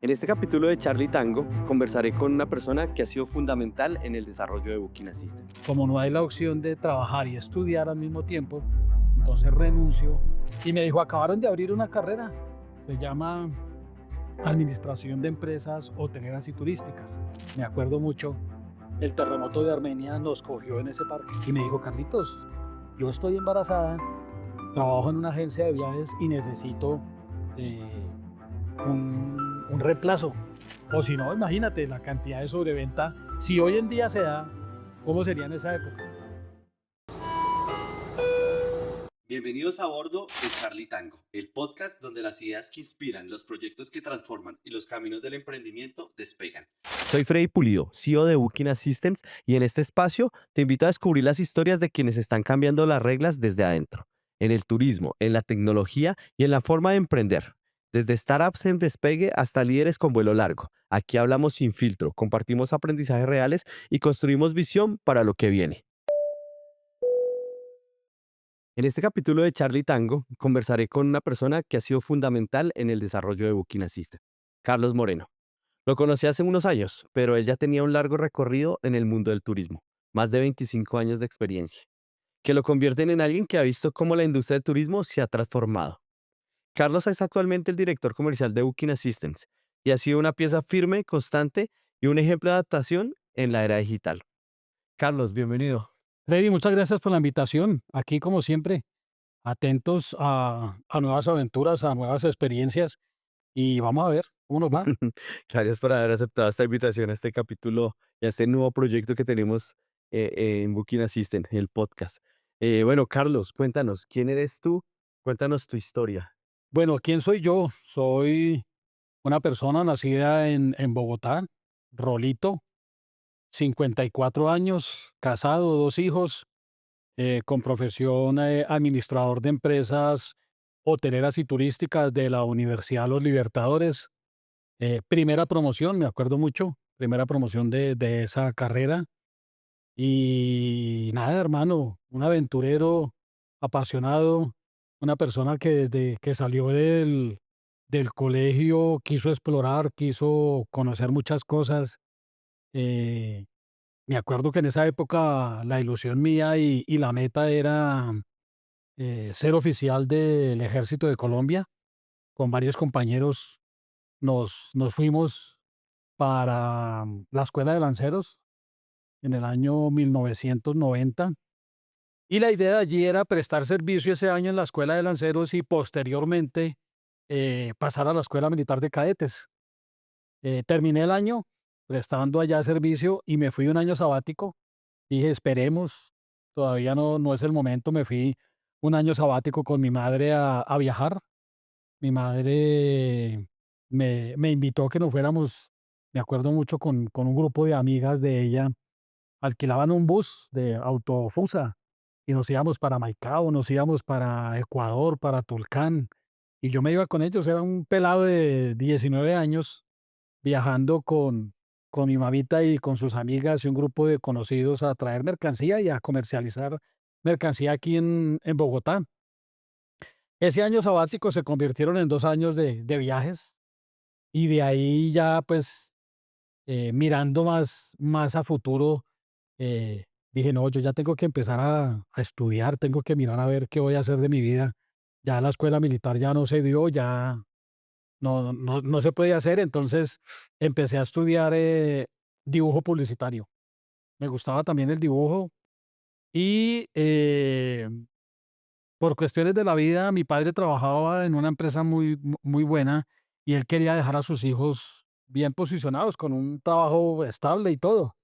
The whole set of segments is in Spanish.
En este capítulo de Charlie Tango conversaré con una persona que ha sido fundamental en el desarrollo de Booking Assistant. Como no hay la opción de trabajar y estudiar al mismo tiempo, entonces renuncio y me dijo, acabaron de abrir una carrera, se llama Administración de Empresas Hoteleras y Turísticas. Me acuerdo mucho, el terremoto de Armenia nos cogió en ese parque y me dijo, Carlitos, yo estoy embarazada, trabajo en una agencia de viajes y necesito eh, un reemplazo. O si no, imagínate la cantidad de sobreventa. Si hoy en día se da, ¿cómo sería en esa época? Bienvenidos a bordo de Charlie Tango, el podcast donde las ideas que inspiran, los proyectos que transforman y los caminos del emprendimiento despegan. Soy Freddy Pulido, CEO de Booking Assistants, y en este espacio te invito a descubrir las historias de quienes están cambiando las reglas desde adentro, en el turismo, en la tecnología y en la forma de emprender. Desde startups en despegue hasta líderes con vuelo largo. Aquí hablamos sin filtro, compartimos aprendizajes reales y construimos visión para lo que viene. En este capítulo de Charlie Tango conversaré con una persona que ha sido fundamental en el desarrollo de Booking Assistant, Carlos Moreno. Lo conocí hace unos años, pero él ya tenía un largo recorrido en el mundo del turismo, más de 25 años de experiencia, que lo convierten en alguien que ha visto cómo la industria del turismo se ha transformado. Carlos es actualmente el director comercial de Booking Assistants y ha sido una pieza firme, constante y un ejemplo de adaptación en la era digital. Carlos, bienvenido. Freddy, muchas gracias por la invitación. Aquí, como siempre, atentos a nuevas aventuras, a nuevas experiencias y vamos a ver cómo nos va. Gracias por haber aceptado esta invitación a este capítulo y a este nuevo proyecto que tenemos en Booking Assistant, el podcast. Bueno, Carlos, cuéntanos, ¿quién eres tú? Cuéntanos tu historia. Bueno, ¿quién soy yo? Soy una persona nacida en Bogotá, Rolito, 54 años, casado, dos hijos, con profesión administrador de empresas hoteleras y turísticas de la Universidad Los Libertadores. Primera promoción, me acuerdo mucho, primera promoción de esa carrera. Y nada, hermano, un aventurero apasionado, una persona que desde que salió del colegio quiso explorar, quiso conocer muchas cosas. Eh, Me acuerdo que en esa época la ilusión mía y la meta era ser oficial del Ejército de Colombia. Con varios compañeros nos fuimos para la Escuela de Lanceros en el año 1990. Y la idea de allí era prestar servicio ese año en la Escuela de Lanceros y posteriormente pasar a la Escuela Militar de Cadetes. Terminé el año prestando allá servicio y me fui un año sabático. Dije, esperemos, todavía no es el momento. Me fui un año sabático con mi madre a viajar. Mi madre me invitó a que nos fuéramos, me acuerdo mucho, con un grupo de amigas de ella. Alquilaban un bus de Autofusa y nos íbamos para Maicao, nos íbamos para Ecuador, para Tulcán, y yo me iba con ellos. Era un pelado de 19 años viajando con mi mamita y con sus amigas y un grupo de conocidos a traer mercancía y a comercializar mercancía aquí en Bogotá. Ese año sabático se convirtieron en 2 años de viajes y de ahí ya, pues, mirando más a futuro, dije: "No, yo ya tengo que empezar a estudiar, tengo que mirar a ver qué voy a hacer de mi vida". Ya la escuela militar ya no se dio, ya no se podía hacer, entonces empecé a estudiar, dibujo publicitario. Me gustaba también el dibujo y, por cuestiones de la vida, mi padre trabajaba en una empresa muy buena y él quería dejar a sus hijos bien posicionados, con un trabajo estable y todo.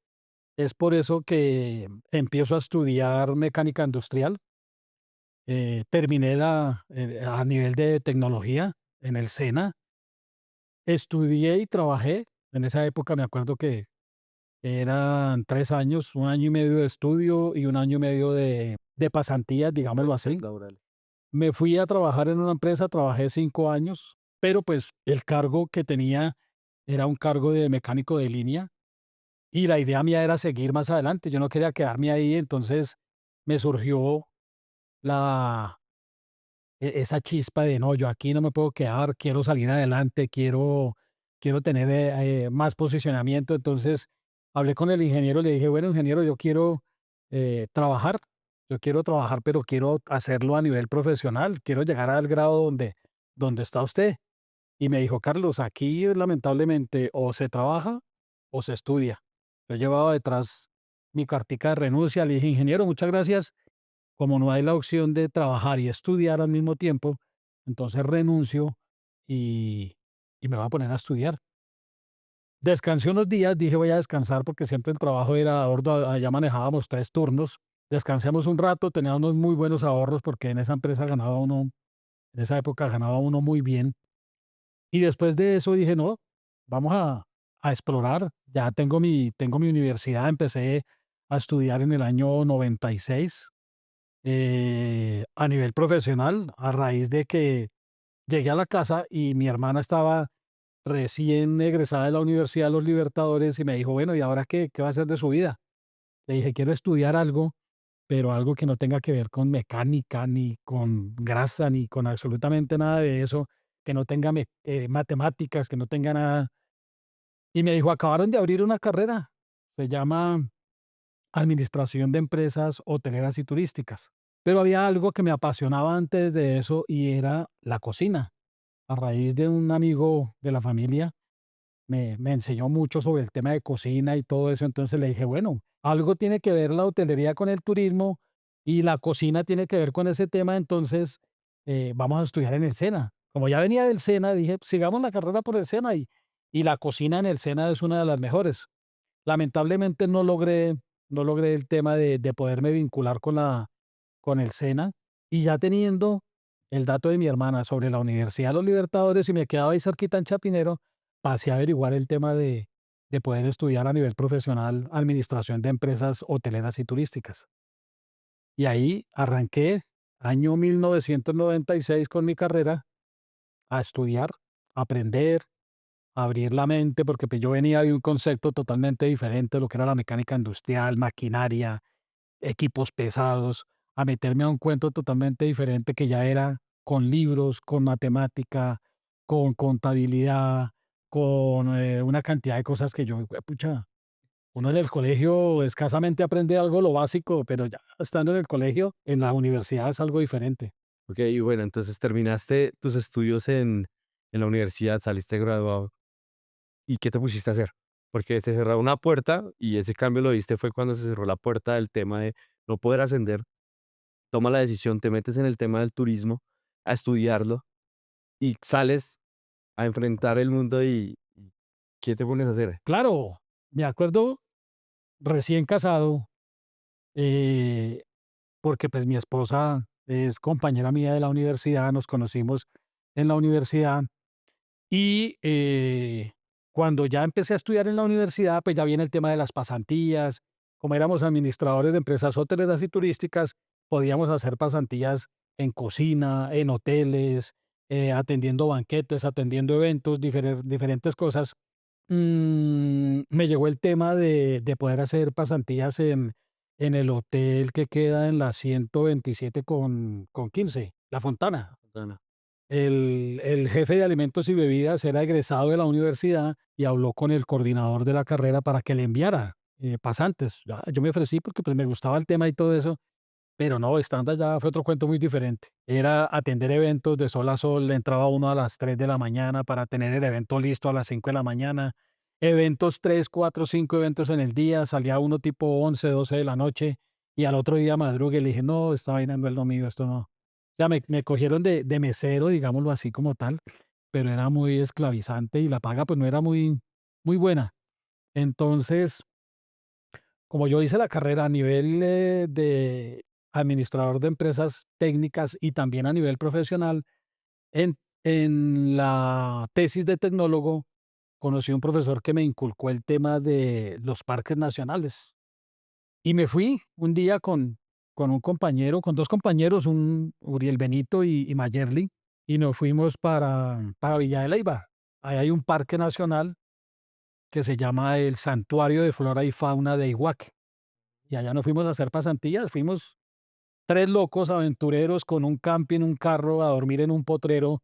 Es por eso que empiezo a estudiar mecánica industrial. Terminé a nivel de tecnología en el SENA. Estudié y trabajé. En esa época me acuerdo que eran 3 años, un año y medio de estudio y un año y medio de pasantías, digámoslo así. Laboral. Me fui a trabajar en una empresa, trabajé 5 años, pero pues el cargo que tenía era un cargo de mecánico de línea y la idea mía era seguir más adelante. Yo no quería quedarme ahí, entonces me surgió la, esa chispa de no, yo aquí no me puedo quedar, quiero salir adelante, quiero quiero tener más posicionamiento. Entonces hablé con el ingeniero, le dije, bueno, ingeniero, yo quiero trabajar, pero quiero hacerlo a nivel profesional, quiero llegar al grado donde está usted. Y me dijo, Carlos, aquí lamentablemente o se trabaja o se estudia. Yo llevaba detrás mi cartica de renuncia, le dije, ingeniero, muchas gracias. Como no hay la opción de trabajar y estudiar al mismo tiempo, entonces renuncio y, y me voy a poner a estudiar. Descansé unos días, dije voy a descansar porque siempre el trabajo era ahorro, allá manejábamos 3 turnos. Descansamos un rato, tenía unos muy buenos ahorros porque en esa empresa ganaba uno, en esa época ganaba uno muy bien. Y después de eso dije, no, vamos a explorar. Ya tengo mi universidad, empecé a estudiar en el año 96 a nivel profesional, a raíz de que llegué a la casa y mi hermana estaba recién egresada de la Universidad de los Libertadores y me dijo, bueno, ¿y ahora qué va a hacer de su vida? Le dije, quiero estudiar algo, pero algo que no tenga que ver con mecánica, ni con grasa, ni con absolutamente nada de eso, que no tenga matemáticas, que no tenga nada. Y me dijo, acabaron de abrir una carrera, se llama Administración de Empresas Hoteleras y Turísticas. Pero había algo que me apasionaba antes de eso y era la cocina. A raíz de un amigo de la familia, me enseñó mucho sobre el tema de cocina y todo eso. Entonces le dije, bueno, algo tiene que ver la hotelería con el turismo y la cocina tiene que ver con ese tema. Entonces vamos a estudiar en el SENA. Como ya venía del SENA, dije, sigamos la carrera por el SENA y la cocina en el SENA es una de las mejores. Lamentablemente no logré el tema de poderme vincular con el SENA y ya teniendo el dato de mi hermana sobre la Universidad de los Libertadores y me quedaba ahí cerquita en Chapinero, pasé a averiguar el tema de poder estudiar a nivel profesional administración de empresas hoteleras y turísticas. Y ahí arranqué, año 1996 con mi carrera, a estudiar, a aprender, a abrir la mente, porque pues, yo venía de un concepto totalmente diferente de lo que era la mecánica industrial, maquinaria, equipos pesados, a meterme a un cuento totalmente diferente que ya era con libros, con matemática, con contabilidad, con una cantidad de cosas que yo, pucha, uno en el colegio escasamente aprende algo lo básico, pero ya estando en el colegio, en la universidad es algo diferente. Ok, y bueno, entonces terminaste tus estudios en la universidad, saliste graduado. ¿Y qué te pusiste a hacer? Porque se cerró una puerta y ese cambio lo viste fue cuando se cerró la puerta del tema de no poder ascender. Toma la decisión, te metes en el tema del turismo, a estudiarlo y sales a enfrentar el mundo y ¿qué te pones a hacer? Claro, me acuerdo recién casado, eh, porque pues mi esposa es compañera mía de la universidad, nos conocimos en la universidad. Y cuando ya empecé a estudiar en la universidad, pues ya viene el tema de las pasantías. Como éramos administradores de empresas hoteleras y turísticas, podíamos hacer pasantías en cocina, en hoteles, atendiendo banquetes, atendiendo eventos, diferentes cosas. Me llegó el tema de poder hacer pasantías en el hotel que queda en la 127 con 15, La Fontana. Ana? El jefe de alimentos y bebidas era egresado de la universidad y habló con el coordinador de la carrera para que le enviara pasantes. Yo me ofrecí porque pues, me gustaba el tema y todo eso, pero no, estando allá fue otro cuento muy diferente. Era atender eventos de sol a sol, entraba uno a las 3 de la mañana para tener el evento listo a las 5 de la mañana. Eventos 3, 4, 5 eventos en el día, salía uno tipo 11, 12 de la noche y al otro día madrugue le dije, no, esta vaina no es lo mío, esto no. Ya me cogieron de mesero, digámoslo así como tal, pero era muy esclavizante y la paga pues no era muy buena. Entonces, como yo hice la carrera a nivel de administrador de empresas técnicas y también a nivel profesional, en la tesis de tecnólogo conocí un profesor que me inculcó el tema de los parques nacionales. Y me fui un día con un compañero, con dos compañeros, un Uriel Benito y Mayerly, y nos fuimos para Villa de Leyva. Ahí hay un parque nacional que se llama el Santuario de Flora y Fauna de Iguaque. Y allá nos fuimos a hacer pasantías, fuimos 3 locos aventureros con un camping, un carro, a dormir en un potrero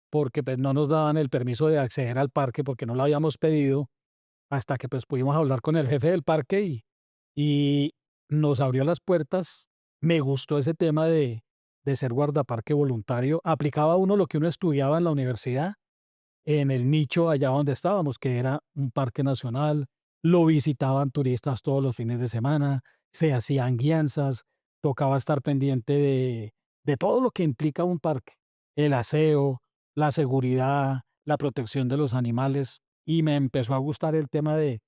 porque pues no nos daban el permiso de acceder al parque porque no lo habíamos pedido hasta que pues pudimos hablar con el jefe del parque y nos abrió las puertas. Me gustó ese tema de ser guardaparque voluntario. Aplicaba uno lo que uno estudiaba en la universidad en el nicho allá donde estábamos, que era un parque nacional. Lo visitaban turistas todos los fines de semana, se hacían guianzas, tocaba estar pendiente de todo lo que implica un parque, el aseo, la seguridad, la protección de los animales, y me empezó a gustar el tema de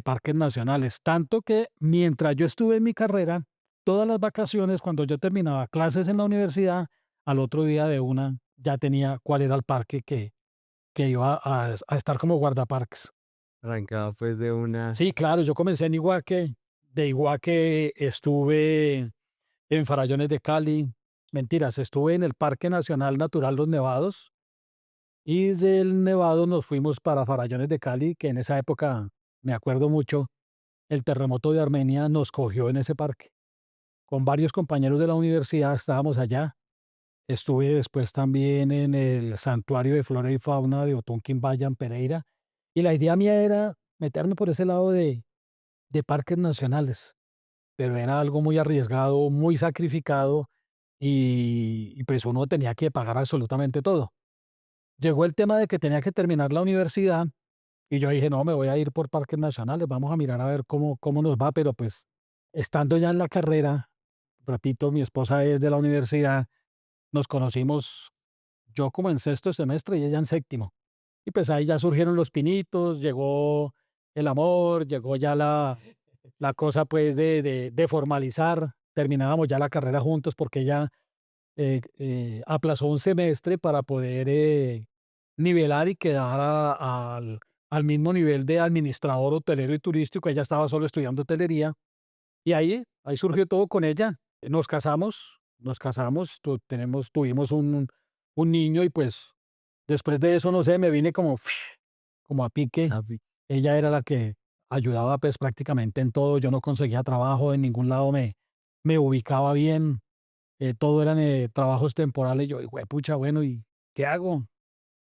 parques nacionales, tanto que mientras yo estuve en mi carrera, todas las vacaciones, cuando yo terminaba clases en la universidad, al otro día de una ya tenía cuál era el parque que iba a estar como guardaparques. Arrancaba pues de una. Sí, claro, yo comencé en Iguaque, de Iguaque estuve en Farallones de Cali, mentiras, estuve en el Parque Nacional Natural Los Nevados y del Nevado nos fuimos para Farallones de Cali, que en esa época, me acuerdo mucho, el terremoto de Armenia nos cogió en ese parque. Con varios compañeros de la universidad estábamos allá. Estuve después también en el Santuario de Flora y Fauna de Otunquimbayan, en Pereira, y la idea mía era meterme por ese lado de parques nacionales, pero era algo muy arriesgado, muy sacrificado, y pues uno tenía que pagar absolutamente todo. Llegó el tema de que tenía que terminar la universidad, y yo dije: "No, me voy a ir por parques nacionales, vamos a mirar a ver cómo nos va", pero pues, estando ya en la carrera, repito, mi esposa es de la universidad, nos conocimos yo como en sexto semestre y ella en séptimo. Y pues ahí ya surgieron los pinitos, llegó el amor, llegó ya la cosa pues de formalizar. Terminábamos ya la carrera juntos porque ella aplazó un semestre para poder nivelar y quedar al mismo nivel de administrador hotelero y turístico. Ella estaba solo estudiando hotelería y ahí surgió todo con ella. Nos casamos, tuvimos un niño y pues después de eso, no sé, me vine como, como a pique. Ah, pi- Ella era la que ayudaba pues prácticamente en todo. Yo no conseguía trabajo en ningún lado, me ubicaba bien. Todo eran trabajos temporales. Yo, pucha, bueno, ¿y qué hago?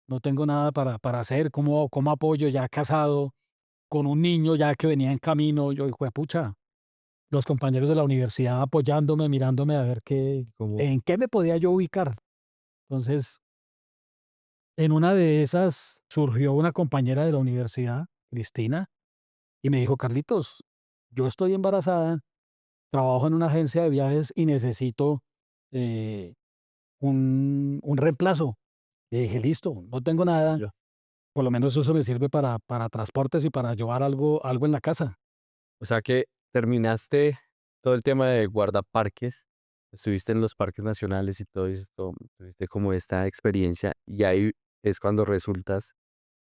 No tengo nada para hacer. ¿Cómo apoyo? Ya casado, con un niño ya que venía en camino. Yo, pucha, los compañeros de la universidad apoyándome, mirándome a ver Como, en qué me podía yo ubicar. Entonces, en una de esas surgió una compañera de la universidad, Cristina, y me dijo: "Carlitos, yo estoy embarazada, trabajo en una agencia de viajes y necesito eh, un reemplazo". Le dije: "Listo, no tengo nada, yo. por lo menos eso me sirve para transportes y para llevar algo en la casa". O sea que terminaste todo el tema de guardaparques, estuviste en los parques nacionales y todo esto, tuviste como esta experiencia y ahí es cuando resultas,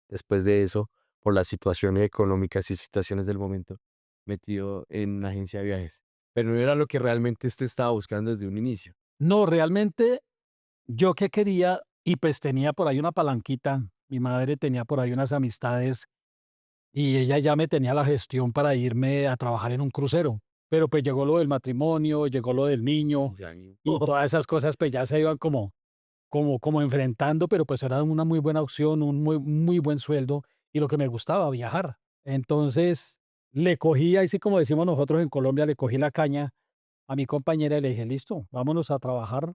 después de eso, por las situaciones económicas y situaciones del momento, metido en una agencia de viajes. Pero no era lo que realmente usted estaba buscando desde un inicio. No, realmente yo qué quería, y pues tenía por ahí una palanquita, mi madre tenía por ahí unas amistades y ella ya me tenía la gestión para irme a trabajar en un crucero. Pero pues llegó lo del matrimonio, llegó lo del niño Ya ni- y todas esas cosas pues ya se iban como enfrentando, pero pues era una muy buena opción, un muy buen sueldo y lo que me gustaba, viajar. Entonces le cogí, ahí sí como decimos nosotros en Colombia, le cogí la caña a mi compañera y le dije: "Listo, vámonos a trabajar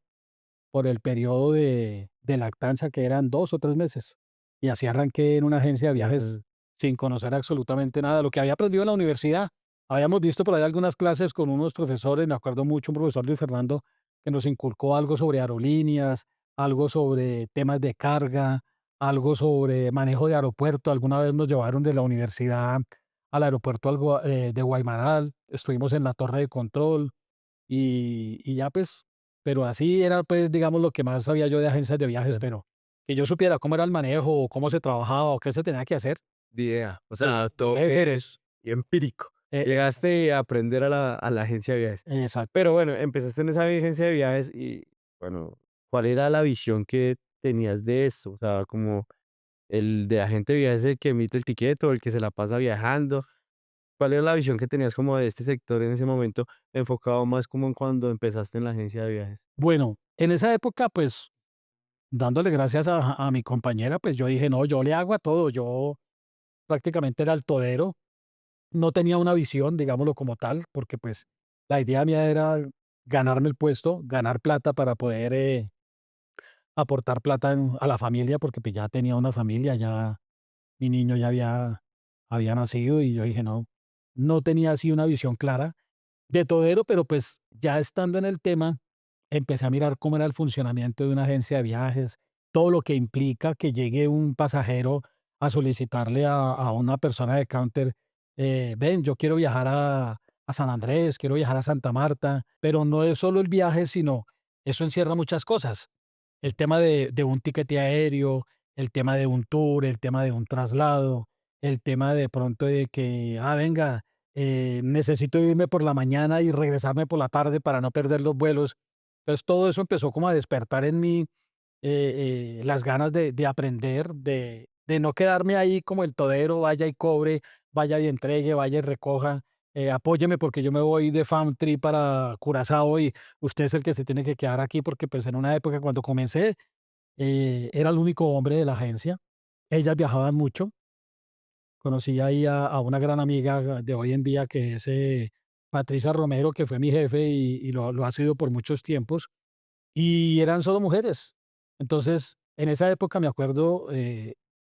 por el periodo de lactancia, que eran 2 o 3 meses". Y así arranqué en una agencia de viajes Ajá. sin conocer absolutamente nada. Lo que había aprendido en la universidad, habíamos visto por ahí algunas clases con unos profesores, me acuerdo mucho, un profesor Luis Fernando, que nos inculcó algo sobre aerolíneas, algo sobre temas de carga, algo sobre manejo de aeropuerto. Alguna vez nos llevaron de la universidad al aeropuerto de Guaymaral, estuvimos en la torre de control y ya pues, pero así era pues, digamos, lo que más sabía yo de agencias de viajes, pero que yo supiera cómo era el manejo, o cómo se trabajaba, o qué se tenía que hacer. Ni idea. O sea, todo Eres. y empírico. Exacto, Llegaste a aprender a la agencia de viajes. exacto. Pero bueno, empezaste en esa agencia de viajes y bueno, ¿cuál era la visión que tenías de esto? O sea, como el de agente de viajes, el que emite el tiquete o el que se la pasa viajando. ¿Cuál era la visión que tenías como de este sector en ese momento, enfocado más como en cuando empezaste en la agencia de viajes? Bueno, en esa época, pues, dándole gracias a mi compañera, pues yo dije, no, yo le hago a todo, yo prácticamente era el todero, no tenía una visión, digámoslo como tal, porque pues la idea mía era ganarme el puesto, ganar plata para poder aportar plata a la familia, porque pues ya tenía una familia, ya mi niño ya había nacido y yo dije, no, no tenía así una visión clara de todero, pero pues ya estando en el tema, empecé a mirar cómo era el funcionamiento de una agencia de viajes, todo lo que implica que llegue un pasajero a solicitarle a una persona de counter, ven, yo quiero viajar a San Andrés, quiero viajar a Santa Marta, pero no es solo el viaje, sino eso encierra muchas cosas. El tema de un tiquete aéreo, el tema de un tour, el tema de un traslado, el tema de pronto de que, venga, necesito irme por la mañana y regresarme por la tarde para no perder los vuelos. Entonces todo eso empezó como a despertar en mí las ganas de aprender, de no quedarme ahí como el todero, vaya y cobre, vaya y entregue, vaya y recoja, apóyeme porque yo me voy de farm trip para Curazao y usted es el que se tiene que quedar aquí porque pues en una época cuando comencé era el único hombre de la agencia, ellas viajaban mucho. Conocí ahí a una gran amiga de hoy en día que es Patricia Romero, que fue mi jefe y lo ha sido por muchos tiempos, y eran solo mujeres. Entonces, en esa época me acuerdo,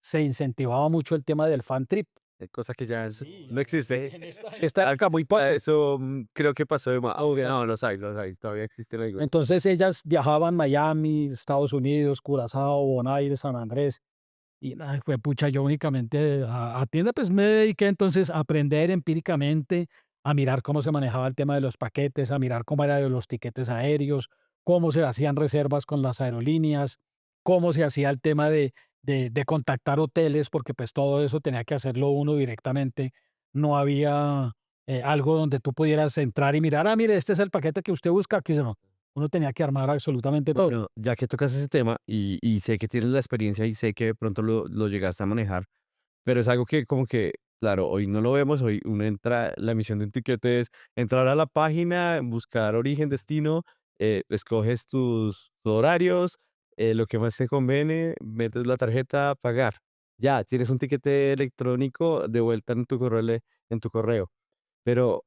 se incentivaba mucho el tema del fan trip. Cosa que ya Sí, no existe. en esta época muy poco. Eso creo que pasó de moda. Exacto. No, los hay, todavía existen algunos. Entonces ellas viajaban Miami, Estados Unidos, Curazao, Bonaire, San Andrés. Y nada, fue pucha, yo únicamente a tienda, pues me dediqué entonces a aprender empíricamente, a mirar cómo se manejaba el tema de los paquetes, a mirar cómo era de los tiquetes aéreos, cómo se hacían reservas con las aerolíneas, cómo se hacía el tema de contactar hoteles, porque pues todo eso tenía que hacerlo uno directamente. No había algo donde tú pudieras entrar y mirar, mire, este es el paquete que usted busca, aquí no. Uno tenía que armar absolutamente todo. Bueno, ya que tocas ese tema y sé que tienes la experiencia y sé que de pronto lo llegaste a manejar, pero es algo que como que, claro, hoy no lo vemos, hoy uno entra, la emisión de un tiquete es entrar a la página, buscar origen, destino, escoges tus horarios, lo que más te conviene, metes la tarjeta, pagar. Ya, tienes un tiquete electrónico de vuelta en tu correo, en tu correo. Pero,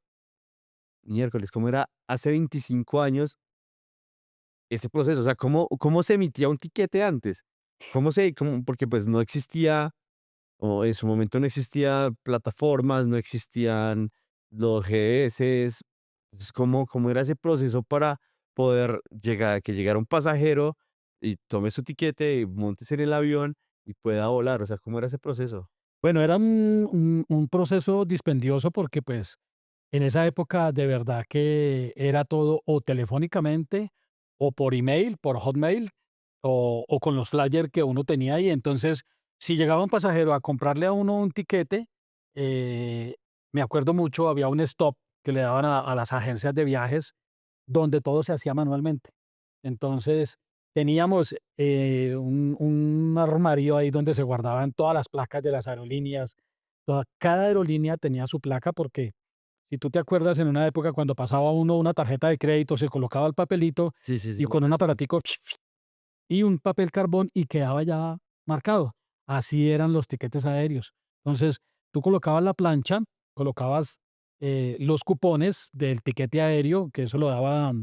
miércoles, ¿cómo era hace 25 años ese proceso? O sea, ¿cómo se emitía un tiquete antes? Porque pues no existía, o en su momento no existía plataformas, no existían los GPS. Entonces, ¿cómo era ese proceso para poder llegar, que llegara un pasajero y tome su tiquete, y montes en el avión y pueda volar? O sea, ¿cómo era ese proceso? Bueno, era un proceso dispendioso porque pues en esa época de verdad que era todo o telefónicamente o por email, por Hotmail o con los flyers que uno tenía ahí. Entonces, si llegaba un pasajero a comprarle a uno un tiquete, eh, me acuerdo mucho, había un stop que le daban a las agencias de viajes donde todo se hacía manualmente. Entonces, teníamos un armario ahí donde se guardaban todas las placas de las aerolíneas. Cada aerolínea tenía su placa porque si tú te acuerdas en una época cuando pasaba uno una tarjeta de crédito, se colocaba el papelito Sí, sí, y sí. con un aparatico y un papel carbón y quedaba ya marcado. Así eran los tiquetes aéreos. Entonces, tú colocabas la plancha, colocabas los cupones del tiquete aéreo, que eso lo daba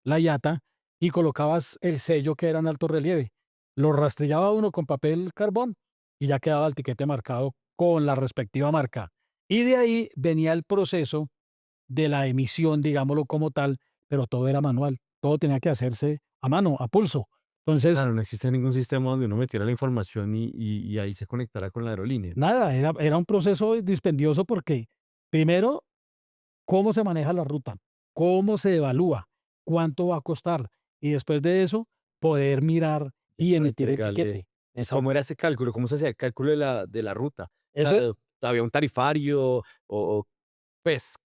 la IATA, y colocabas el sello que era en alto relieve. Lo rastrillaba uno con papel carbón y ya quedaba el tiquete marcado con la respectiva marca. Y de ahí venía el proceso de la emisión, digámoslo como tal, pero todo era manual. Todo tenía que hacerse a mano, a pulso. Entonces, Claro, no existe ningún sistema donde uno metiera la información y ahí se conectara con la aerolínea. nada, era un proceso dispendioso porque, primero, cómo se maneja la ruta, cómo se evalúa, cuánto va a costar, y después de eso, poder mirar y Claro, emitir el entregarle. tiquete. Esa ¿Cómo era ese cálculo? ¿Cómo se hacía el cálculo de la ruta? O eso sea, ¿había un tarifario o, pues,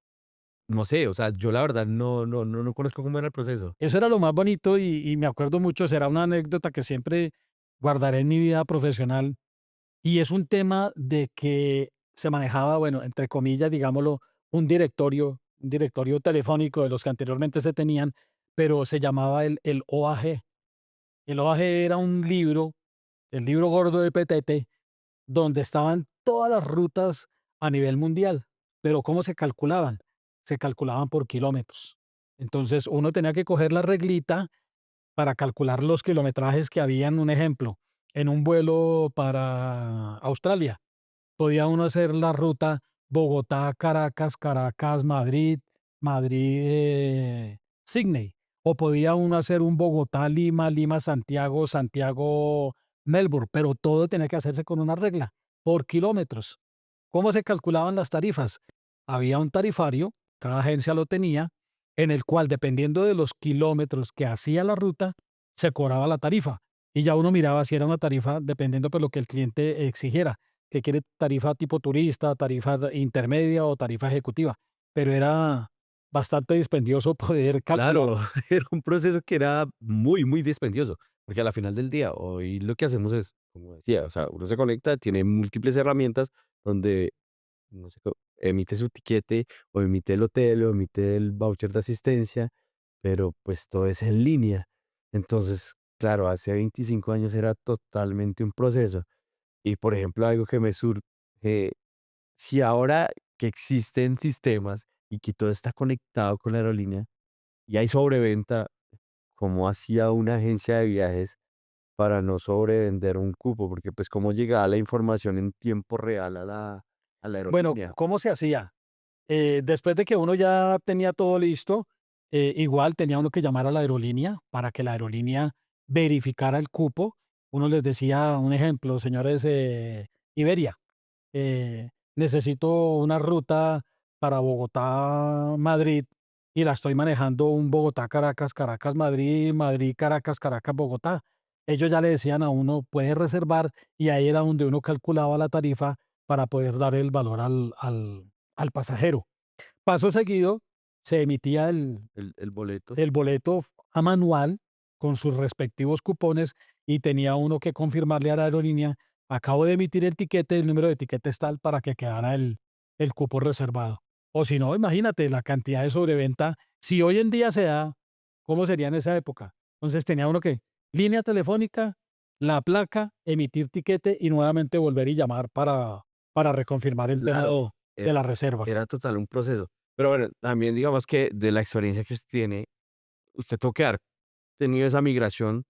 no sé? O sea, yo la verdad no conozco cómo era el proceso. eso era lo más bonito y me acuerdo mucho, será una anécdota que siempre guardaré en mi vida profesional, y es un tema de que se manejaba, bueno, entre comillas, digámoslo, un directorio telefónico de los que anteriormente se tenían, pero se llamaba el OAG. El OAG era un libro, el libro gordo de Petete, donde estaban todas las rutas a nivel mundial. Pero ¿cómo se calculaban? Se calculaban por kilómetros. Entonces uno tenía que coger la reglita para calcular los kilometrajes que habían. Un ejemplo, en un vuelo para Australia, podía uno hacer la ruta Bogotá, Caracas, Caracas, Madrid, Madrid, Sydney. O podía uno hacer un Bogotá, Lima, Lima, Santiago, Santiago, Melbourne, pero todo tenía que hacerse con una regla, por kilómetros. ¿Cómo se calculaban las tarifas? Había un tarifario, cada agencia lo tenía, en el cual, dependiendo de los kilómetros que hacía la ruta, se cobraba la tarifa. Y ya uno miraba si era una tarifa dependiendo de lo que el cliente exigiera, que quiere tarifa tipo turista, tarifa intermedia o tarifa ejecutiva. Pero era bastante dispendioso poder calcular. Claro, era un proceso que era muy, muy dispendioso, porque a la final del día, hoy lo que hacemos es, como decía, o sea, uno se conecta, tiene múltiples herramientas donde, no sé, emite su tiquete, o emite el hotel, o emite el voucher de asistencia, pero pues todo es en línea. Entonces, claro, hace 25 años era totalmente un proceso. Y por ejemplo, algo que me surge, si ahora que existen sistemas y que todo está conectado con la aerolínea y hay sobreventa, ¿cómo hacía una agencia de viajes para no sobrevender un cupo? Porque pues cómo llegaba la información en tiempo real a la Bueno, aerolínea. ¿cómo se hacía? Después de que uno ya tenía todo listo, igual tenía uno que llamar a la aerolínea para que la aerolínea verificara el cupo. Uno les decía, un ejemplo, señores, Iberia, necesito una ruta para Bogotá, Madrid, y la estoy manejando un Bogotá, Caracas, Caracas, Madrid, Madrid, Caracas, Caracas, Bogotá. Ellos ya le decían a uno, puede reservar, y ahí era donde uno calculaba la tarifa para poder dar el valor al pasajero. Paso seguido, se emitía El boleto. el boleto a manual con sus respectivos cupones y tenía uno que confirmarle a la aerolínea, acabo de emitir el tiquete, el número de tiquete es tal para que quedara el cupo reservado. O si no, imagínate la cantidad de sobreventa. Si hoy en día se da, ¿cómo sería en esa época? Entonces tenía uno que, línea telefónica, la placa, emitir tiquete y nuevamente volver y llamar para reconfirmar el tema Claro, de era, la reserva. era total un proceso. Pero bueno, también digamos que de la experiencia que usted tiene, usted tuvo que haber tenido esa migración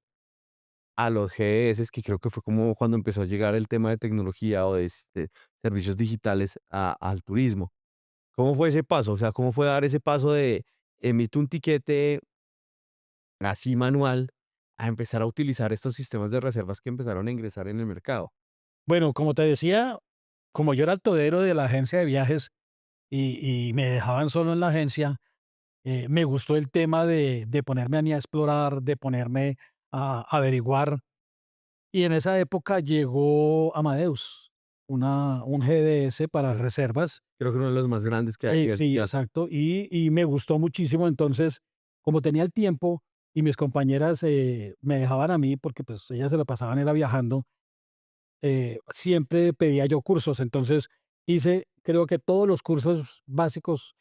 a los GDS, que creo que fue como cuando empezó a llegar el tema de tecnología o de servicios digitales al turismo. ¿Cómo fue ese paso? O sea, ¿cómo fue dar ese paso de emito un tiquete así manual a empezar a utilizar estos sistemas de reservas que empezaron a ingresar en el mercado? Bueno, como te decía, como yo era el todero de la agencia de viajes y me dejaban solo en la agencia, me gustó el tema de ponerme a mí a explorar, de ponerme a averiguar. Y en esa época llegó Amadeus, un GDS para reservas. Creo que uno de los más grandes que hay a nivel Sí, mundial. exacto. Y me gustó muchísimo. Entonces, como tenía el tiempo y mis compañeras me dejaban a mí, porque pues ellas se lo pasaban era viajando, siempre pedía yo cursos. Entonces, hice creo que todos los cursos básicos,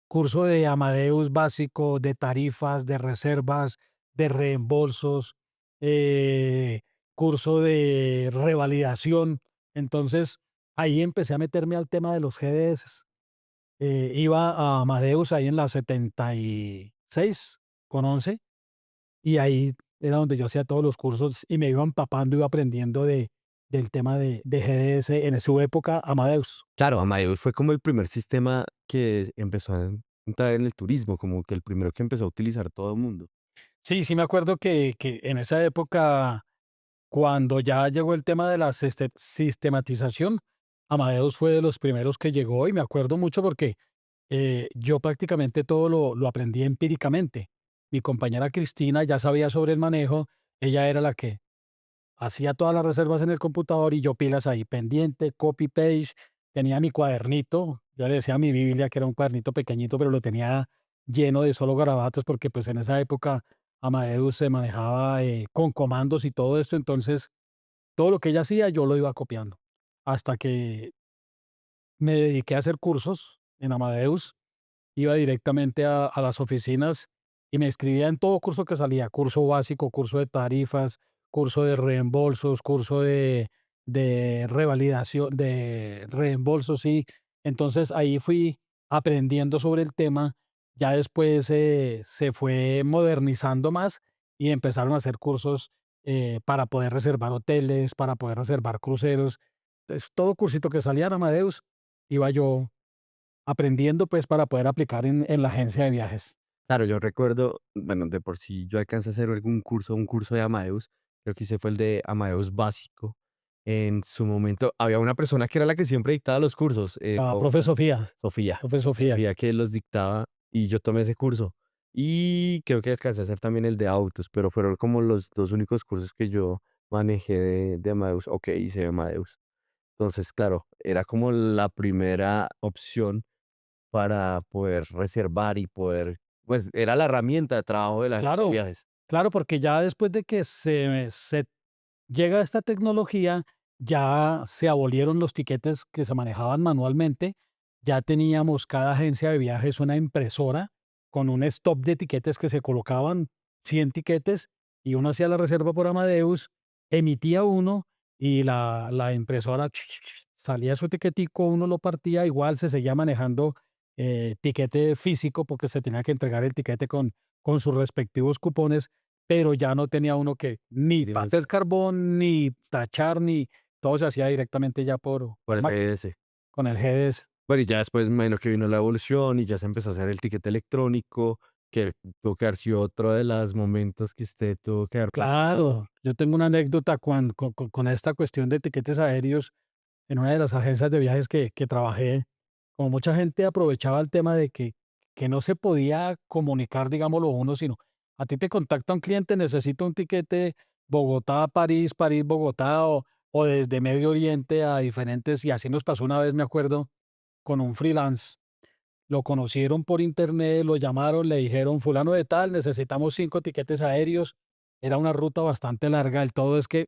curso de Amadeus básico, de tarifas, de reservas, de reembolsos, eh, curso de revalidación. Entonces, ahí empecé a meterme al tema de los GDS. Iba a Amadeus ahí en la 76 con 11 y ahí era donde yo hacía todos los cursos y me iba empapando, iba aprendiendo del tema de GDS en su época, Amadeus. Claro, Amadeus fue como el primer sistema que empezó a entrar en el turismo, como que el primero que empezó a utilizar todo el mundo. Sí, sí me acuerdo que en esa época, cuando ya llegó el tema de la sistematización, Amadeus fue de los primeros que llegó y me acuerdo mucho porque yo prácticamente todo lo aprendí empíricamente. Mi compañera Cristina ya sabía sobre el manejo, ella era la que hacía todas las reservas en el computador y yo pilas ahí pendiente, copy paste, tenía mi cuadernito, yo le decía a mi Biblia que era un cuadernito pequeñito, pero lo tenía lleno de solo garabatos porque pues en esa época Amadeus se manejaba con comandos y todo esto, entonces todo lo que ella hacía yo lo iba copiando. Hasta que me dediqué a hacer cursos en Amadeus, iba directamente a las oficinas y me inscribía en todo curso que salía, curso básico, curso de tarifas, curso de reembolsos, curso de revalidación, de reembolsos, sí. Entonces ahí fui aprendiendo sobre el tema. Ya después se fue modernizando más y empezaron a hacer cursos para poder reservar hoteles, para poder reservar cruceros. Entonces, todo cursito que salía en Amadeus, iba yo aprendiendo pues para poder aplicar en la agencia de viajes. Claro, yo recuerdo, bueno, de por sí yo alcancé a hacer algún curso, un curso de Amadeus, creo que ese fue el de Amadeus básico. En su momento había una persona que era la que siempre dictaba los cursos, La profe Sofía, Sofía, profe Sofía. Sofía que los dictaba y yo tomé ese curso. Y creo que alcancé a hacer también el de autos, pero fueron como los dos únicos cursos que yo manejé de Amadeus o que hice de Amadeus. Entonces, claro, era como la primera opción para poder reservar y poder, pues era la herramienta de trabajo de la agencia de Claro, viajes. claro, porque ya después de que se llega esta tecnología, ya se abolieron los tiquetes que se manejaban manualmente, ya teníamos cada agencia de viajes una impresora con un stop de tiquetes que se colocaban 100 tiquetes y uno hacía la reserva por Amadeus, emitía uno y la impresora salía su tiquetico, uno lo partía, igual se seguía manejando tiquete físico porque se tenía que entregar el tiquete con sus respectivos cupones, pero ya no tenía uno que ni Dios, hacer carbón, ni tachar, ni todo se hacía directamente ya por por el máquina, GDS. con el GDS. Bueno, y ya después me imagino que vino la evolución y ya se empezó a hacer el tiquete electrónico, que tuvo que haber sido otro de los momentos que usted tuvo que haber pasado. Claro, yo tengo una anécdota con esta cuestión de tiquetes aéreos en una de las agencias de viajes que trabajé. Como mucha gente aprovechaba el tema de que no se podía comunicar, digámoslo uno, sino a ti te contacta un cliente, necesito un tiquete Bogotá, París, París, Bogotá, o desde Medio Oriente a diferentes, y así nos pasó una vez, me acuerdo, con un freelance. Lo conocieron por internet, lo llamaron, le dijeron, fulano de tal, necesitamos 5 tiquetes aéreos. Era una ruta bastante larga. El todo es que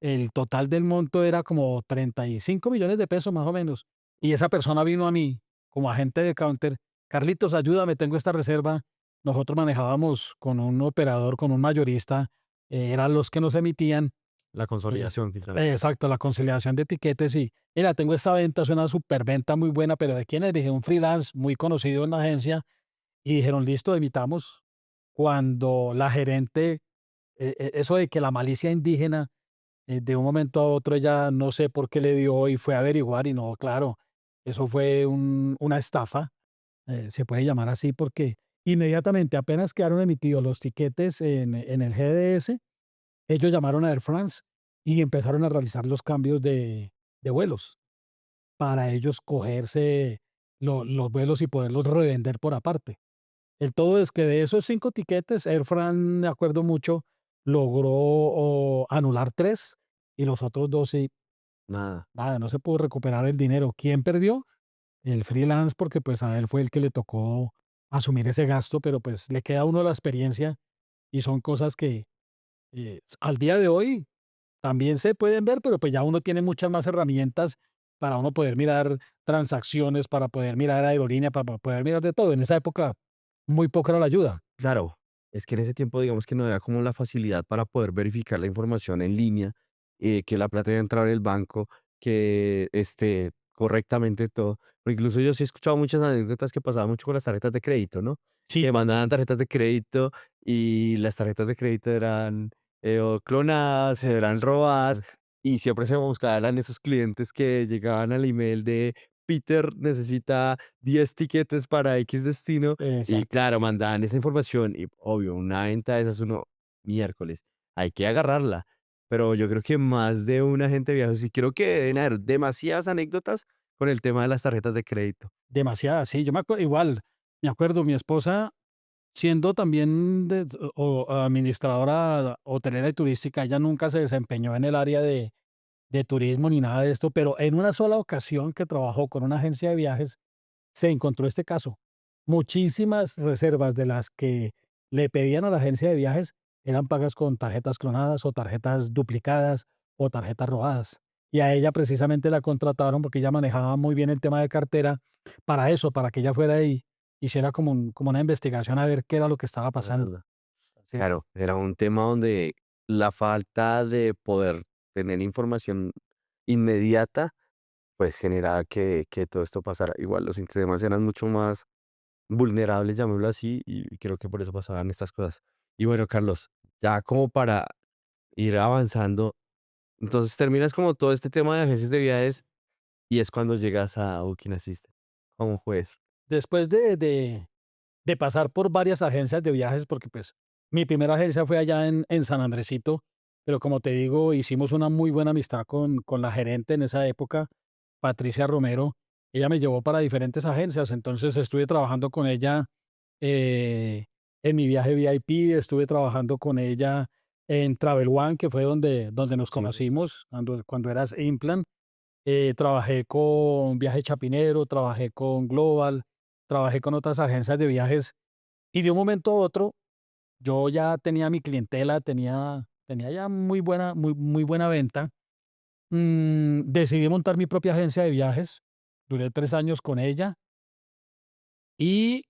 el total del monto era como 35 millones de pesos más o menos. Y esa persona vino a mí como agente de counter. Carlitos, ayúdame, tengo esta reserva. Nosotros manejábamos con un operador, con un mayorista, eran los que nos emitían. La eh, consolidación, quizás. exacto, la conciliación de etiquetes y, mira, tengo esta venta, es una superventa muy buena, pero ¿de quién es? Dije, un freelance muy conocido en la agencia. Y dijeron, listo, emitamos. Cuando la gerente, eso de que la malicia indígena, de un momento a otro ella no sé por qué le dio y fue a averiguar y no, claro, eso fue una estafa, se puede llamar así porque inmediatamente apenas quedaron emitidos los tiquetes en el GDS, ellos llamaron a Air France y empezaron a realizar los cambios de vuelos para ellos cogerse los vuelos y poderlos revender por aparte. El todo es que de esos 5 tiquetes, Air France, me acuerdo mucho, logró anular 3 y los otros 2 sí, Nada. nada, no se pudo recuperar el dinero. ¿Quién perdió? El freelance, porque, pues, a él fue el que le tocó asumir ese gasto, pero, pues, le queda a uno la experiencia y son cosas que, al día de hoy también se pueden ver, pero, pues, ya uno tiene muchas más herramientas para uno poder mirar transacciones, para poder mirar aerolínea, para poder mirar de todo. En esa época, muy poca era la ayuda. Claro, es que en ese tiempo digamos que no había como la facilidad para poder verificar la información en línea, que la plata iba a entrar en el banco, que esté correctamente todo. Pero incluso yo sí he escuchado muchas anécdotas que pasaban mucho con las tarjetas de crédito, ¿no? Sí, Que mandaban tarjetas de crédito y las tarjetas de crédito eran o clonadas, eran robadas y siempre se buscaban esos clientes que llegaban al email de Peter necesita 10 tiquetes para X destino y exacto. claro, mandaban esa información y obvio, una venta de esas uno miércoles, hay que agarrarla. Pero yo creo que más de una gente viaja, sí creo que deben haber demasiadas anécdotas con el tema de las tarjetas de crédito. Demasiadas, sí, yo me acuerdo igual, me acuerdo, mi esposa, siendo también administradora hotelera y turística, ella nunca se desempeñó en el área de turismo ni nada de esto, pero en una sola ocasión que trabajó con una agencia de viajes, se encontró este caso. Muchísimas reservas de las que le pedían a la agencia de viajes eran pagas con tarjetas clonadas o tarjetas duplicadas o tarjetas robadas. Y a ella precisamente la contrataron porque ella manejaba muy bien el tema de cartera para eso, para que ella fuera ahí. hiciera como una investigación a ver qué era lo que estaba pasando. Anda. Claro, Entonces, era un tema donde la falta de poder tener información inmediata, pues generaba que todo esto pasara. Igual los sistemas eran mucho más vulnerables, llamémoslo así, y creo que por eso pasaban estas cosas. Y bueno, Carlos, ya como para ir avanzando, entonces terminas como todo este tema de agencias de viajes y es cuando llegas a Booking Assistant. ¿Cómo fue eso? después de pasar por varias agencias de viajes, porque pues mi primera agencia fue allá en San Andresito, pero como te digo, hicimos una muy buena amistad con la gerente en esa época, Patricia Romero. Ella me llevó para diferentes agencias, entonces estuve trabajando con ella eh, en mi viaje VIP, estuve trabajando con ella en Travel One, que fue donde nos Sí. conocimos cuando eras Implant. Trabajé con Viaje Chapinero, trabajé con Global, trabajé con otras agencias de viajes y de un momento a otro yo ya tenía mi clientela, tenía ya muy buena venta. Decidí montar mi propia agencia de viajes, duré 3 años con ella y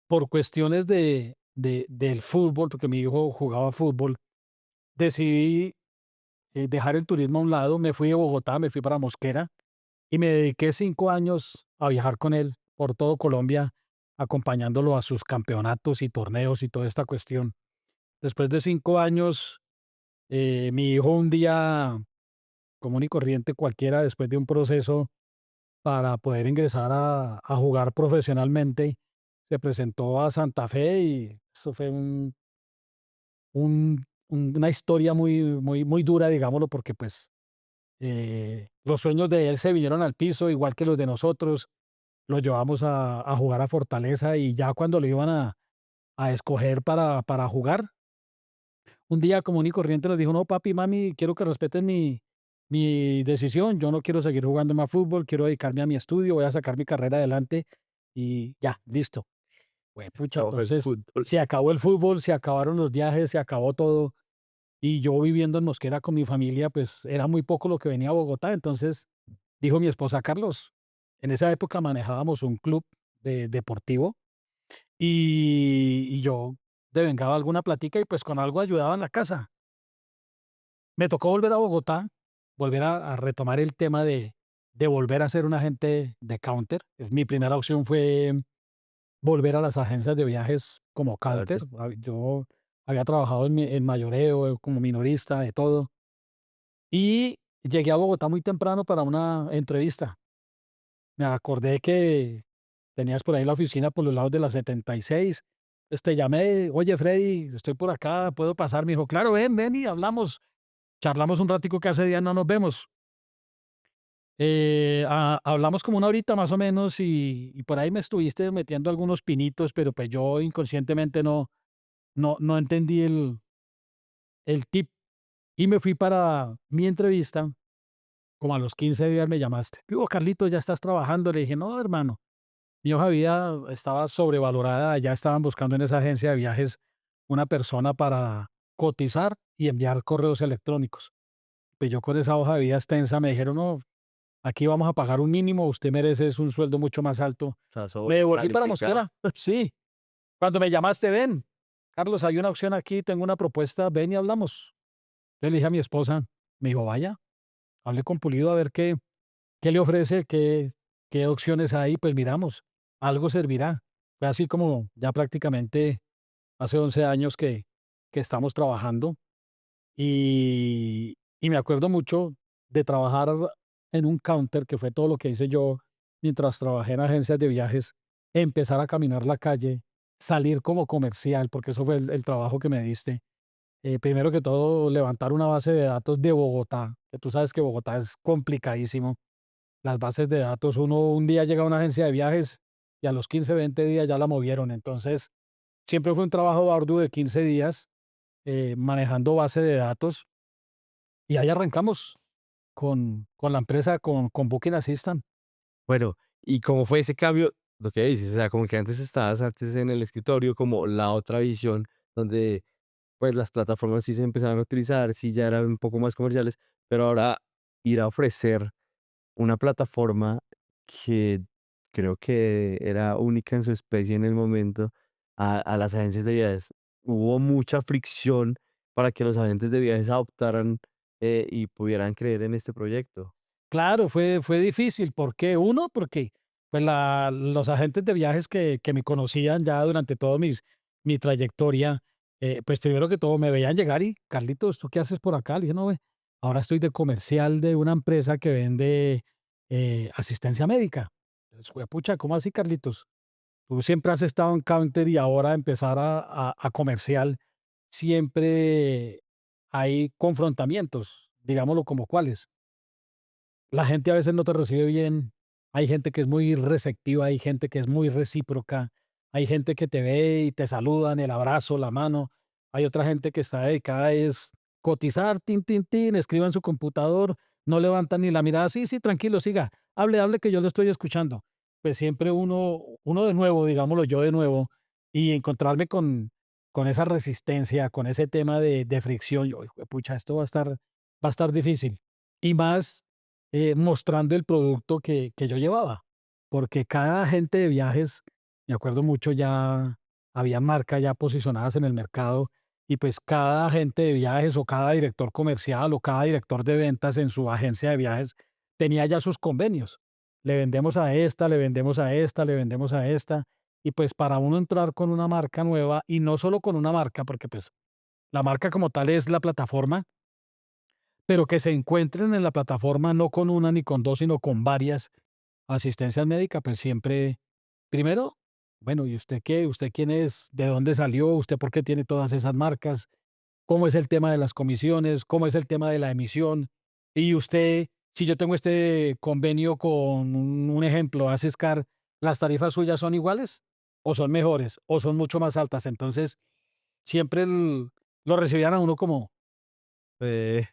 por cuestiones del fútbol, porque mi hijo jugaba fútbol, decidí dejar el turismo a un lado, me fui de Bogotá, me fui para Mosquera y me dediqué 5 años a viajar con él por todo Colombia, acompañándolo a sus campeonatos y torneos y toda esta cuestión. Después de 5 años, mi hijo un día común y corriente cualquiera, después de un proceso para poder ingresar a jugar profesionalmente, se presentó a Santa Fe y eso fue una historia muy dura, digámoslo, porque pues los sueños de él se vinieron al piso, igual que los de nosotros. Lo llevamos a jugar a Fortaleza y ya cuando lo iban a escoger para jugar, un día común y corriente nos dijo: "No, papi, mami, quiero que respeten mi decisión. Yo no quiero seguir jugando más fútbol, quiero dedicarme a mi estudio, voy a sacar mi carrera adelante", y ya, listo. Pucha, Acabó el entonces fútbol. se acabó el fútbol, se acabaron los viajes, se acabó todo. Y yo viviendo en Mosquera con mi familia, pues era muy poco lo que venía a Bogotá. Entonces dijo mi esposa: "Carlos", en esa época manejábamos un club deportivo y yo devengaba alguna platica y pues con algo ayudaba en la casa. Me tocó volver a Bogotá, volver a retomar el tema de volver a ser un agente de counter. Mi primera opción fue volver a las agencias de viajes como counter. Claro. Yo había trabajado en mayoreo, como minorista, de todo. Y llegué a Bogotá muy temprano para una entrevista. Me acordé que tenías por ahí la oficina por los lados de la 76. Te llamé: "Oye, Freddy, estoy por acá, ¿puedo pasar?". Me dijo: "Claro, ven, ven y hablamos. Charlamos un ratico que hace días no nos vemos". Hablamos como una horita más o menos y por ahí me estuviste metiendo algunos pinitos, pero pues yo inconscientemente no entendí el tip y me fui para mi entrevista. Como a los 15 días me llamaste: "¿Qué hubo, Carlitos? ¿Ya estás trabajando?". Le dije: "No, hermano, mi hoja de vida estaba sobrevalorada, ya estaban buscando en esa agencia de viajes una persona para cotizar y enviar correos electrónicos". Pues yo con esa hoja de vida extensa me dijeron: "No, aquí vamos a pagar un mínimo, usted merece es un sueldo mucho más alto". Está Me devolví para sobrecalificado. Mosquera. Sí, cuando me llamaste: "Ven, Carlos, hay una opción aquí, tengo una propuesta, ven y hablamos". Entonces le dije a mi esposa, me dijo: "Vaya, hable con Pulido a ver qué le ofrece, qué opciones hay, pues miramos, algo servirá". Fue así como ya prácticamente hace 11 años que estamos trabajando y me acuerdo mucho de trabajar en un counter, que fue todo lo que hice yo mientras trabajé en agencias de viajes, empezar a caminar la calle, salir como comercial, porque eso fue el trabajo que me diste. Primero que todo, levantar una base de datos de Bogotá, que tú sabes que Bogotá es complicadísimo. Las bases de datos, uno un día llega a una agencia de viajes y a los 15 20 días ya la movieron. Entonces, siempre fue un trabajo arduo de 15 días manejando base de datos y ahí arrancamos con la empresa, con Booking Assistant. Bueno, ¿y cómo fue ese cambio? Lo que dices, o sea, como que antes estabas antes en el escritorio, como la otra visión donde, pues, las plataformas sí se empezaron a utilizar, sí ya eran un poco más comerciales, pero ahora ir a ofrecer una plataforma que creo que era única en su especie en el momento, a las agencias de viajes. Hubo mucha fricción para que los agentes de viajes adoptaran y pudieran creer en este proyecto. Claro, fue difícil. ¿Por qué? Uno, porque pues los agentes de viajes que me conocían ya durante toda mi trayectoria, pues primero que todo me veían llegar y, Carlitos, ¿tú qué haces por acá? Le dije, no, ve, ahora estoy de comercial de una empresa que vende asistencia médica. Entonces, pucha, ¿cómo así, Carlitos? Tú siempre has estado en counter y ahora empezar a comercial, siempre hay confrontamientos, digámoslo como cuáles. La gente a veces no te recibe bien, hay gente que es muy receptiva, hay gente que es muy recíproca, hay gente que te ve y te saludan, el abrazo, la mano, hay otra gente que está dedicada es cotizar, tin, tin, tin, escriba en su computador, no levantan ni la mirada, sí, sí, tranquilo, siga, hable, hable que yo lo estoy escuchando. Pues siempre uno de nuevo, digámoslo yo de nuevo, y encontrarme con esa resistencia, con ese tema de fricción, yo, "Hijo de pucha, esto va a estar difícil. Y más mostrando el producto que yo llevaba, porque cada agente de viajes, me acuerdo mucho, ya había marcas ya posicionadas en el mercado y pues cada agente de viajes o cada director comercial o cada director de ventas en su agencia de viajes tenía ya sus convenios. Le vendemos a esta, le vendemos a esta, le vendemos a esta. Y pues para uno entrar con una marca nueva y no solo con una marca, porque pues la marca como tal es la plataforma, pero que se encuentren en la plataforma no con una ni con 2 sino con varias asistencias médicas, pues siempre, primero, bueno, ¿y usted qué? ¿Usted quién es? ¿De dónde salió? ¿Usted por qué tiene todas esas marcas? ¿Cómo es el tema de las comisiones? ¿Cómo es el tema de la emisión? Y usted, si yo tengo este convenio con un ejemplo, Asiscar, ¿las tarifas suyas son iguales? ¿O son mejores? ¿O son mucho más altas? Entonces, siempre lo recibían a uno como, Fue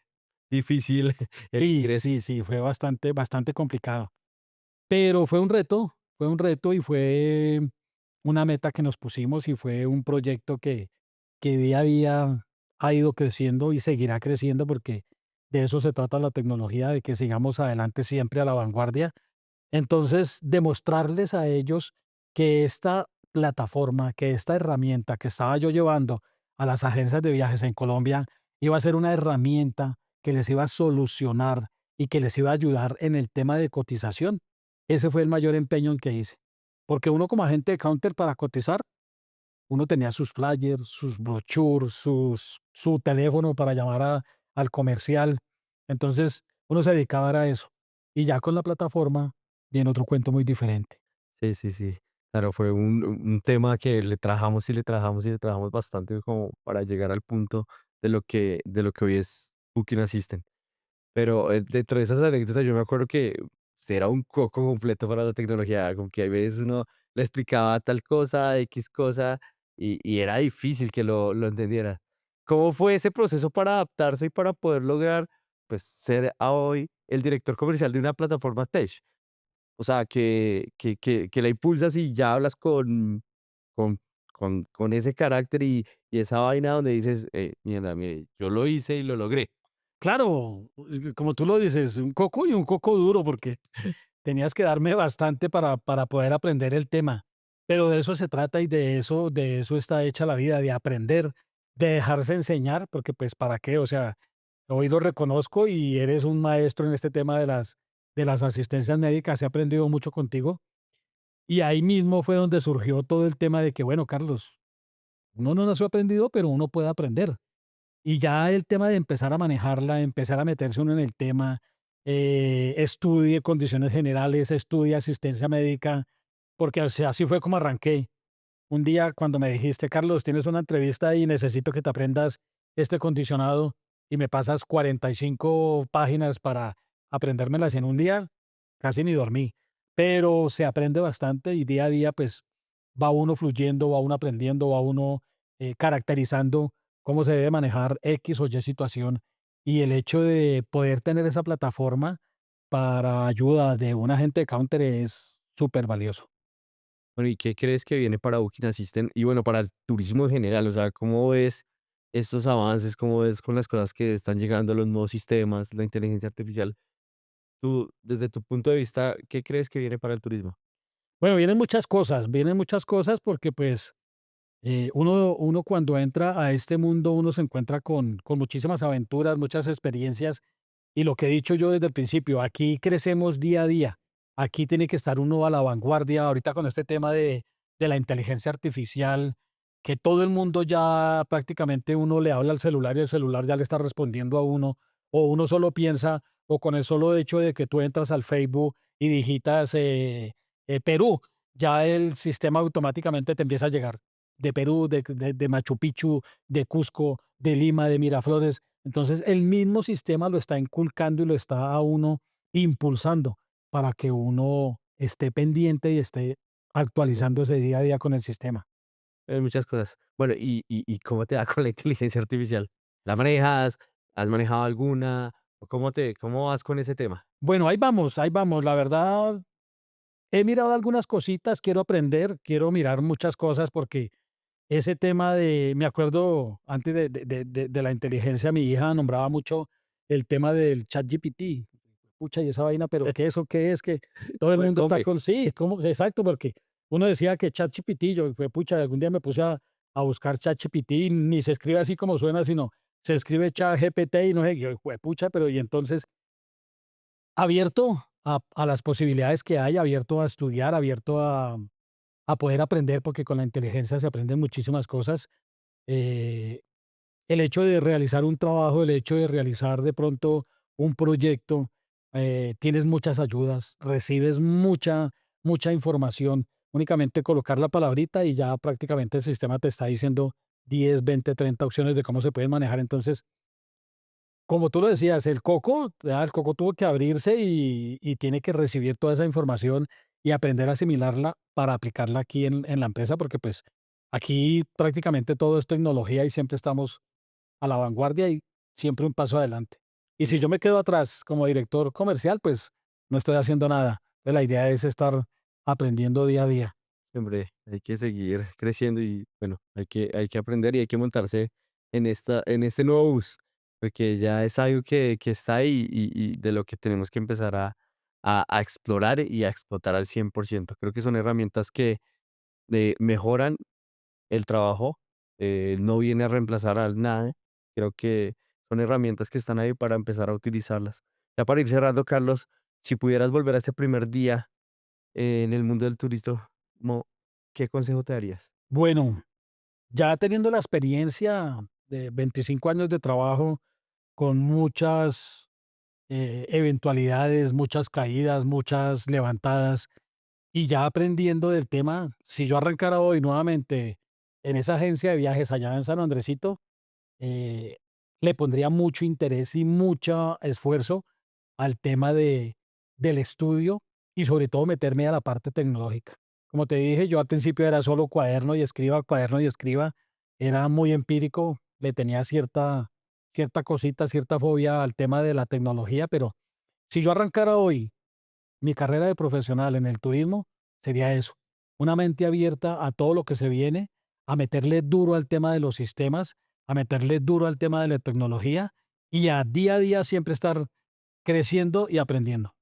difícil sí, elegir eso. sí, sí, fue bastante, bastante complicado. Pero fue un reto y fue una meta que nos pusimos y fue un proyecto que día a día ha ido creciendo y seguirá creciendo porque de eso se trata la tecnología, de que sigamos adelante siempre a la vanguardia. Entonces, demostrarles a ellos que esta plataforma, que esta herramienta que estaba yo llevando a las agencias de viajes en Colombia iba a ser una herramienta que les iba a solucionar y que les iba a ayudar en el tema de cotización. Ese fue el mayor empeño en que hice. Porque uno como agente de counter para cotizar, uno tenía sus flyers, sus brochures, su teléfono para llamar al comercial. Entonces, uno se dedicaba a eso. Y ya con la plataforma viene otro cuento muy diferente. Sí, sí, sí. Claro, fue un tema que le trabajamos y le trabajamos y le trabajamos bastante como para llegar al punto de lo que hoy es Booking Assistant. Pero dentro de esas anécdotas yo me acuerdo que usted era un coco completo para la tecnología, como que a veces uno le explicaba tal cosa, X cosa, y era difícil que lo entendiera. ¿Cómo fue ese proceso para adaptarse y para poder lograr, pues, ser a hoy el director comercial de una plataforma tech? O sea, que la impulsas y ya hablas con con ese carácter y esa vaina donde dices: mierda, mire, yo lo hice y lo logré". Claro, como tú lo dices, un coco y un coco duro, porque tenías que darme bastante para poder aprender el tema. Pero de eso se trata y de eso está hecha la vida, de aprender, de dejarse enseñar, porque pues para qué, o sea, hoy lo reconozco y eres un maestro en este tema de las asistencias médicas, he aprendido mucho contigo. Y ahí mismo fue donde surgió todo el tema de que, bueno, Carlos, uno no nació aprendido, pero uno puede aprender. Y ya el tema de empezar a manejarla, empezar a meterse uno en el tema, estudie condiciones generales, estudie asistencia médica, porque o sea, así fue como arranqué. Un día cuando me dijiste, Carlos, tienes una entrevista y necesito que te aprendas este condicionado y me pasas 45 páginas para aprendérmelas en un día, casi ni dormí. Pero se aprende bastante y día a día pues va uno fluyendo, va uno aprendiendo, va uno caracterizando cómo se debe manejar X o Y situación. Y el hecho de poder tener esa plataforma para ayuda de un agente de counter es súper valioso. Bueno, ¿y qué crees que viene para Booking Assistant? Y bueno, para el turismo en general, o sea, ¿cómo ves estos avances? ¿Cómo ves con las cosas que están llegando, los nuevos sistemas, la inteligencia artificial? Tú, desde tu punto de vista, ¿qué crees que viene para el turismo? Bueno, vienen muchas cosas porque pues uno cuando entra a este mundo, uno se encuentra con muchísimas aventuras, muchas experiencias y lo que he dicho yo desde el principio, aquí crecemos día a día, aquí tiene que estar uno a la vanguardia, ahorita con este tema de la inteligencia artificial, que todo el mundo ya prácticamente uno le habla al celular y el celular ya le está respondiendo a uno, o uno solo piensa, o con el solo hecho de que tú entras al Facebook y digitas Perú, ya el sistema automáticamente te empieza a llegar de Perú, de Machu Picchu, de Cusco, de Lima, de Miraflores. Entonces, el mismo sistema lo está inculcando y lo está a uno impulsando para que uno esté pendiente y esté actualizándose día a día con el sistema. Muchas cosas. Bueno, ¿y cómo te da con la inteligencia artificial? ¿La manejas? ¿Has manejado alguna? ¿O cómo vas con ese tema? Bueno, ahí vamos, ahí vamos. La verdad, he mirado algunas cositas, quiero aprender, quiero mirar muchas cosas porque ese tema me acuerdo antes de la inteligencia, mi hija nombraba mucho el tema del ChatGPT. Pucha, y esa vaina, pero ¿qué eso qué es? Que todo el Buen mundo está compi. con, sí, como, exacto, porque uno decía que ChatGPT, yo, fue pucha, algún día me puse a buscar ChatGPT, y ni se escribe así como suena, sino se escribe ChatGPT y no sé, yo, pucha, pero y entonces abierto a las posibilidades que hay, abierto a estudiar, abierto a poder aprender, porque con la inteligencia se aprenden muchísimas cosas. Eh, el hecho de realizar un trabajo, el hecho de realizar de pronto un proyecto, tienes muchas ayudas, recibes mucha información. Únicamente colocar la palabrita y ya prácticamente el sistema te está diciendo 10, 20, 30 opciones de cómo se pueden manejar. Entonces, como tú lo decías, el coco tuvo que abrirse y tiene que recibir toda esa información y aprender a asimilarla para aplicarla aquí en la empresa, porque pues aquí prácticamente todo es tecnología y siempre estamos a la vanguardia y siempre un paso adelante. Y si yo me quedo atrás como director comercial, pues no estoy haciendo nada. Entonces, la idea es estar aprendiendo día a día. Hombre, hay que seguir creciendo y bueno, hay que aprender y hay que montarse en este nuevo bus, porque ya es algo que está ahí y de lo que tenemos que empezar a explorar y a explotar al 100%. Creo que son herramientas que mejoran el trabajo, no viene a reemplazar a nada. Creo que son herramientas que están ahí para empezar a utilizarlas. Ya para ir cerrando, Carlos, si pudieras volver a ese primer día en el mundo del turismo, ¿qué consejo te darías? Bueno, ya teniendo la experiencia de 25 años de trabajo con muchas eventualidades, muchas caídas, muchas levantadas, y ya aprendiendo del tema, si yo arrancara hoy nuevamente en esa agencia de viajes allá en San Andresito, eh, le pondría mucho interés y mucho esfuerzo al tema del estudio y sobre todo meterme a la parte tecnológica. Como te dije, yo al principio era solo cuaderno y escriba, era muy empírico, le tenía cierta cosita, cierta fobia al tema de la tecnología, pero si yo arrancara hoy mi carrera de profesional en el turismo sería eso, una mente abierta a todo lo que se viene, a meterle duro al tema de los sistemas, a meterle duro al tema de la tecnología y a día siempre estar creciendo y aprendiendo.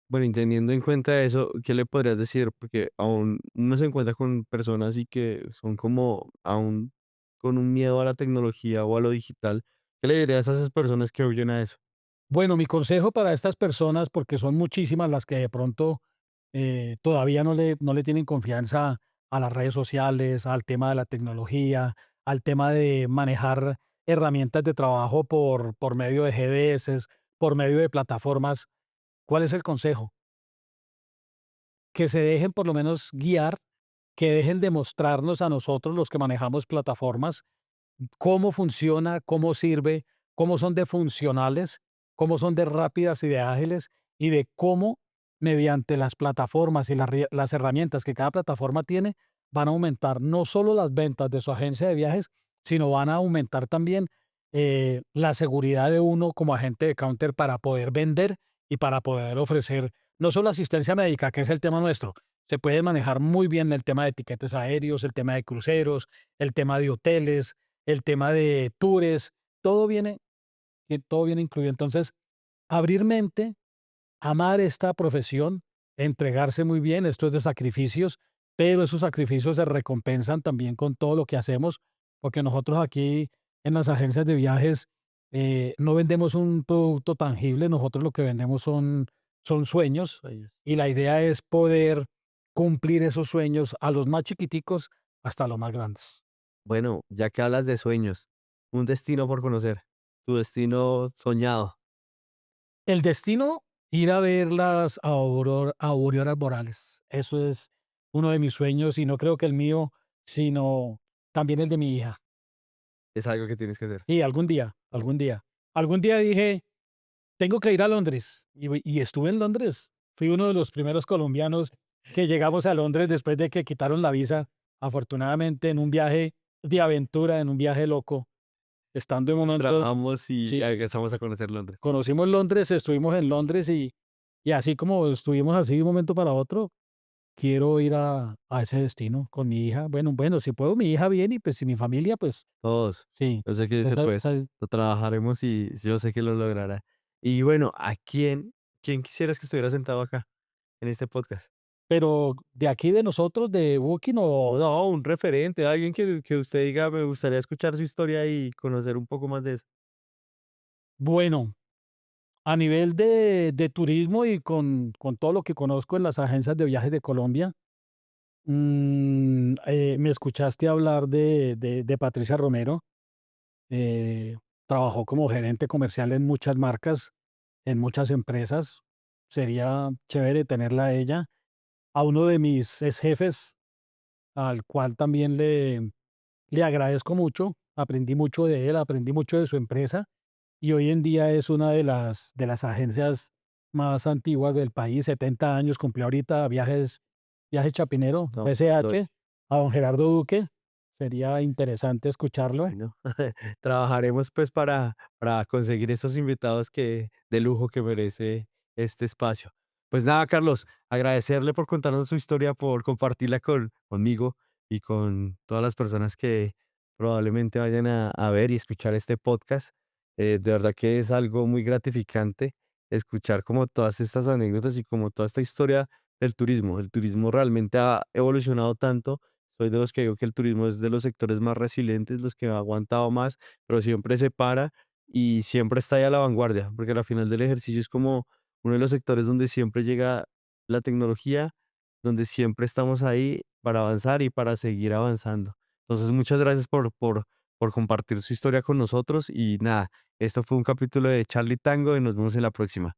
Bueno, y teniendo en cuenta eso, ¿qué le podrías decir? Porque aún uno se encuentra con personas y que son como aún con un miedo a la tecnología o a lo digital. ¿Qué le dirías a esas personas que huyen a eso? Bueno, mi consejo para estas personas, porque son muchísimas las que de pronto todavía no le tienen confianza a las redes sociales, al tema de la tecnología, al tema de manejar herramientas de trabajo por medio de GDS, por medio de plataformas. ¿Cuál es el consejo? Que se dejen por lo menos guiar, que dejen de mostrarnos a nosotros los que manejamos plataformas cómo funciona, cómo sirve, cómo son de funcionales, cómo son de rápidas y de ágiles y de cómo mediante las plataformas y las herramientas que cada plataforma tiene van a aumentar no solo las ventas de su agencia de viajes, sino van a aumentar también la seguridad de uno como agente de counter para poder vender y para poder ofrecer no solo asistencia médica, que es el tema nuestro, se puede manejar muy bien el tema de tiquetes aéreos, el tema de cruceros, el tema de hoteles, el tema de tours, todo viene, todo viene incluido. Entonces, abrir mente, amar esta profesión, entregarse muy bien, esto es de sacrificios, pero esos sacrificios se recompensan también con todo lo que hacemos, porque nosotros aquí en las agencias de viajes no vendemos un producto tangible, nosotros lo que vendemos son sueños Sueños. y la idea es poder cumplir esos sueños a los más chiquiticos hasta los más grandes. Bueno, ya que hablas de sueños, un destino por conocer, tu destino soñado. El destino, ir a ver las auroras boreales. Eso es uno de mis sueños y no creo que el mío, sino también el de mi hija. Es algo que tienes que hacer. Y algún día, algún día. Algún día dije, tengo que ir a Londres y estuve en Londres. Fui uno de los primeros colombianos que llegamos a Londres después de que quitaron la visa, afortunadamente en un viaje de aventura, en un viaje loco, estando en un momento, Trabajamos y sí, empezamos a conocer Londres. conocimos Londres, estuvimos en Londres y así como estuvimos así de un momento para otro, quiero ir a ese destino con mi hija. Bueno, si puedo mi hija bien y pues si mi familia, pues Todos. sí. Yo sé que se Esa- puede. esa- Lo trabajaremos y yo sé que lo logrará. Y bueno, ¿quién quisieras que estuviera sentado acá en este podcast? pero de aquí de nosotros, de Booking O o no, un referente, alguien que usted diga, me gustaría escuchar su historia y conocer un poco más de eso. bueno, a nivel de turismo y con todo lo que conozco en las agencias de viajes de Colombia, me escuchaste hablar de Patricia Romero. eh, Trabajó como gerente comercial en muchas marcas, en muchas empresas. Sería chévere tenerla a ella. A uno de mis ex jefes, al cual también le agradezco mucho. Aprendí mucho de él, aprendí mucho de su empresa y hoy en día es una de las agencias más antiguas del país. 70 años cumplió ahorita Viajes Chapinero, No, doy. PSH, a don Gerardo Duque. Sería interesante escucharlo. Bueno, trabajaremos pues para conseguir esos invitados de lujo que merece este espacio. Pues nada, Carlos, agradecerle por contarnos su historia, por compartirla conmigo y con todas las personas que probablemente vayan a ver y escuchar este podcast. De verdad que es algo muy gratificante escuchar como todas estas anécdotas y como toda esta historia del turismo. El turismo realmente ha evolucionado tanto. Soy de los que digo que el turismo es de los sectores más resilientes, los que ha aguantado más, pero siempre se para y siempre está ahí a la vanguardia, porque al final del ejercicio es como uno de los sectores donde siempre llega la tecnología, donde siempre estamos ahí para avanzar y para seguir avanzando. Entonces, muchas gracias por compartir su historia con nosotros y nada, esto fue un capítulo de Charlie Tango y nos vemos en la próxima.